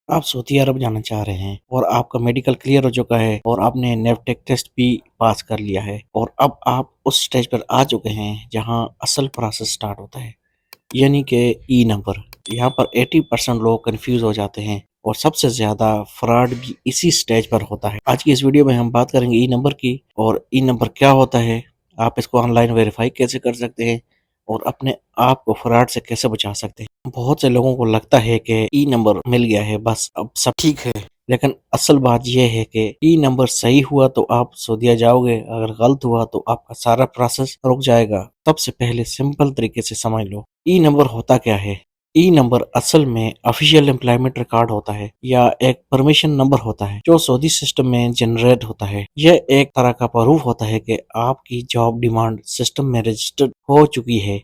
आप सऊदी अरब जाना चाह रहे हैं और आपका मेडिकल क्लियर हो चुका है और आपने नेवटेक टेस्ट भी पास कर लिया है और अब आप उस स्टेज पर आ चुके हैं जहां असल प्रोसेस स्टार्ट होता है, यानी कि ई नंबर। यहाँ पर 80% लोग कंफ्यूज हो जाते हैं और सबसे ज्यादा फ्रॉड भी इसी स्टेज पर होता है। आज की इस वीडियो में हम बात करेंगे ई नंबर की और ई नंबर क्या होता है, आप इसको ऑनलाइन वेरीफाई कैसे कर सकते हैं और अपने आप को फ्रॉड से कैसे बचा सकते हैं। बहुत से लोगों को लगता है कि ई नंबर मिल गया है बस अब सब ठीक है, लेकिन असल बात यह है कि ई नंबर सही हुआ तो आप सऊदीया जाओगे, अगर गलत हुआ तो आपका सारा प्रोसेस रुक जाएगा। सबसे पहले सिंपल तरीके से समझ लो ई नंबर होता क्या है। ई नंबर असल में ऑफिशियल एम्प्लॉयमेंट रिकॉर्ड होता है या एक परमिशन नंबर होता है जो सऊदी सिस्टम में जनरेट होता है। यह एक तरह का प्रूफ होता है कि आपकी जॉब डिमांड सिस्टम में रजिस्टर्ड हो चुकी है।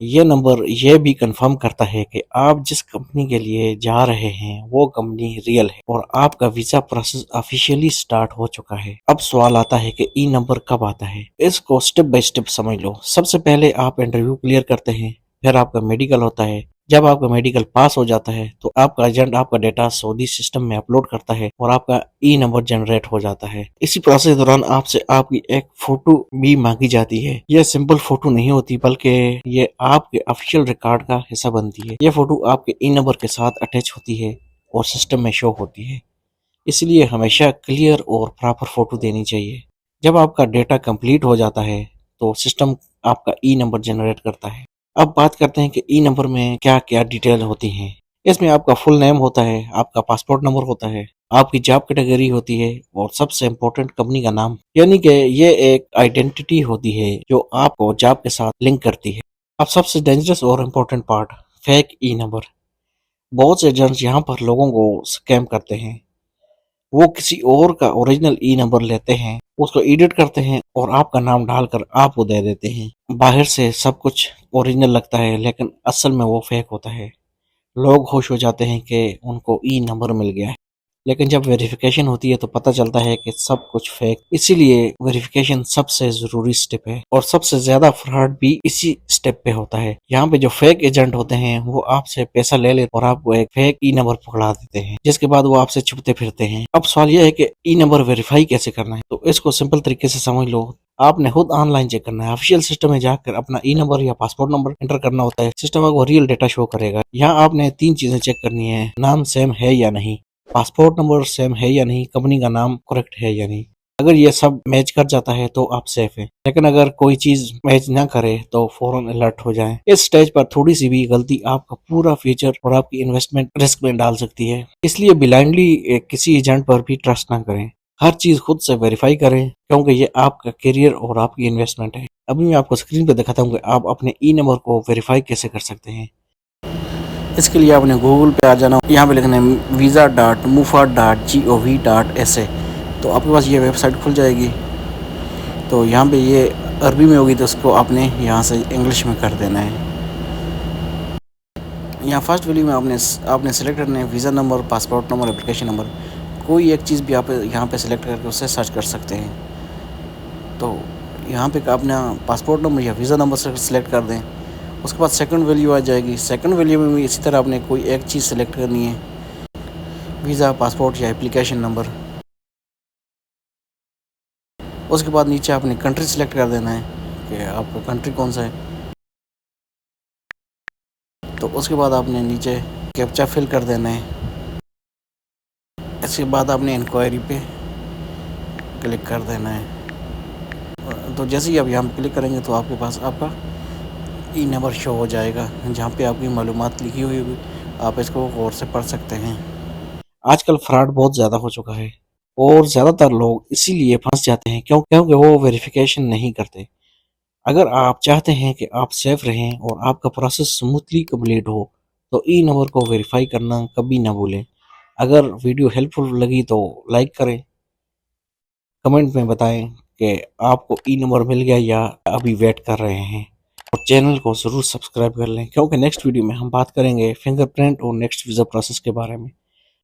ये नंबर यह भी कंफर्म करता है कि आप जिस कंपनी के लिए जा रहे हैं वो कंपनी रियल है और आपका वीजा प्रोसेस ऑफिशियली स्टार्ट हो चुका है। अब सवाल आता है कि ई नंबर कब आता है। इसको स्टेप बाय स्टेप समझ लो। सबसे पहले आप इंटरव्यू क्लियर करते हैं, फिर आपका मेडिकल होता है। जब आपका मेडिकल पास हो जाता है तो आपका एजेंट आपका डेटा सऊदी सिस्टम में अपलोड करता है और आपका ई नंबर जनरेट हो जाता है। इसी प्रोसेस के दौरान आपसे आपकी एक फोटो भी मांगी जाती है। यह सिंपल फोटो नहीं होती बल्कि ये आपके ऑफिशियल रिकॉर्ड का हिस्सा बनती है। यह फोटो आपके ई नंबर के साथ अटैच होती है और सिस्टम में शो होती है, इसलिए हमेशा क्लियर और प्रॉपर फोटो देनी चाहिए। जब आपका डेटा कंप्लीट हो जाता है तो सिस्टम आपका ई नंबर जनरेट करता है। अब बात करते हैं कि ई नंबर में क्या क्या डिटेल होती हैं। इसमें आपका फुल नेम होता है, आपका पासपोर्ट नंबर होता है, आपकी जॉब कैटेगरी होती है और सबसे इम्पोर्टेंट कंपनी का नाम, यानी कि ये एक आइडेंटिटी होती है जो आपको जॉब के साथ लिंक करती है। अब सबसे डेंजरस और इम्पोर्टेंट पार्ट, फेक ई नंबर। बहुत से एजेंट्स यहाँ पर लोगों को स्कैम करते हैं। वो किसी और का ओरिजिनल ई नंबर लेते हैं, उसको एडिट करते हैं और आपका नाम डालकर आपको दे देते हैं। बाहर से सब कुछ ओरिजिनल लगता है लेकिन असल में वो फेक होता है। लोग खुश हो जाते हैं कि उनको ई नंबर मिल गया है, लेकिन जब वेरिफिकेशन होती है तो पता चलता है कि सब कुछ फेक। इसीलिए वेरिफिकेशन सबसे जरूरी स्टेप है और सबसे ज्यादा फ्रॉड भी इसी स्टेप पे होता है। यहाँ पे जो फेक एजेंट होते हैं वो आपसे पैसा ले लेते और आपको एक फेक ई नंबर पकड़ा देते हैं, जिसके बाद वो आपसे छुपते फिरते हैं। अब सवाल यह है कि ई नंबर वेरीफाई कैसे करना है, तो इसको सिंपल तरीके से समझ लो। आपने खुद ऑनलाइन चेक करना है, ऑफिशियल सिस्टम में जाकर अपना ई नंबर या पासपोर्ट नंबर एंटर करना होता है। सिस्टम आपको रियल डेटा शो करेगा। यहाँ आपने तीन चीजें चेक करनी है, नाम सेम है या नहीं, पासपोर्ट नंबर सेम है या नहीं, कंपनी का नाम करेक्ट है या नहीं। अगर ये सब मैच कर जाता है तो आप सेफ हैं, लेकिन अगर कोई चीज मैच ना करे तो फौरन अलर्ट हो जाएं। इस स्टेज पर थोड़ी सी भी गलती आपका पूरा फ्यूचर और आपकी इन्वेस्टमेंट रिस्क में डाल सकती है। इसलिए ब्लाइंडली किसी एजेंट पर भी ट्रस्ट ना करें। हर चीज खुद से वेरीफाई करें क्योंकि ये आपका करियर और आपकी इन्वेस्टमेंट है। अभी मैं आपको स्क्रीन पे दिखाता हूँ कि आप अपने ई नंबर को वेरीफाई कैसे कर सकते हैं। इसके लिए आपने गूगल पे आ जाना, यहाँ पे लिखना है visa.mufa.gov.sa। तो आपके पास ये वेबसाइट खुल जाएगी। तो यहाँ पे ये अरबी में होगी तो उसको आपने यहाँ से इंग्लिश में कर देना है। यहाँ फर्स्ट वैल्यू में आपने सेलेक्ट करना है visa number, passport number, application number. कोई एक चीज़ भी आप यहाँ पे सेलेक्ट करके उससे सर्च कर सकते हैं। तो यहाँ पे अपना पासपोर्ट नंबर या वीज़ा नंबर सेलेक्ट कर दें। उसके बाद सेकंड वैल्यू आ जाएगी। सेकंड वैल्यू में भी इसी तरह आपने कोई एक चीज़ सेलेक्ट करनी है, वीज़ा, पासपोर्ट या एप्लीकेशन नंबर। उसके बाद नीचे आपने कंट्री सेलेक्ट कर देना है कि आपका कंट्री कौन सा है। तो उसके बाद आपने नीचे कैप्चा फिल कर देना है। इसके बाद आपने इंक्वायरी पे क्लिक कर देना है। तो जैसे ही आप यहाँ पे क्लिक करेंगे तो आपके पास आपका ई नंबर शो हो जाएगा, जहाँ पे आपकी मालूमात लिखी हुई होगी। आप इसको गौर से पढ़ सकते हैं। आजकल फ्रॉड बहुत ज़्यादा हो चुका है और ज़्यादातर लोग इसीलिए फंस जाते हैं क्योंकि वो वेरिफिकेशन नहीं करते। अगर आप चाहते हैं कि आप सेफ रहें और आपका प्रोसेस स्मूथली कंप्लीट हो तो ई नंबर को वेरीफाई करना कभी ना भूलें। अगर वीडियो हेल्पफुल लगी तो लाइक करें, कमेंट में बताएं कि आपको ई नंबर मिल गया या अभी वेट कर रहे हैं, और चैनल को ज़रूर सब्सक्राइब कर लें क्योंकि नेक्स्ट वीडियो में हम बात करेंगे फिंगरप्रिंट और नेक्स्ट वीज़ा प्रोसेस के बारे में।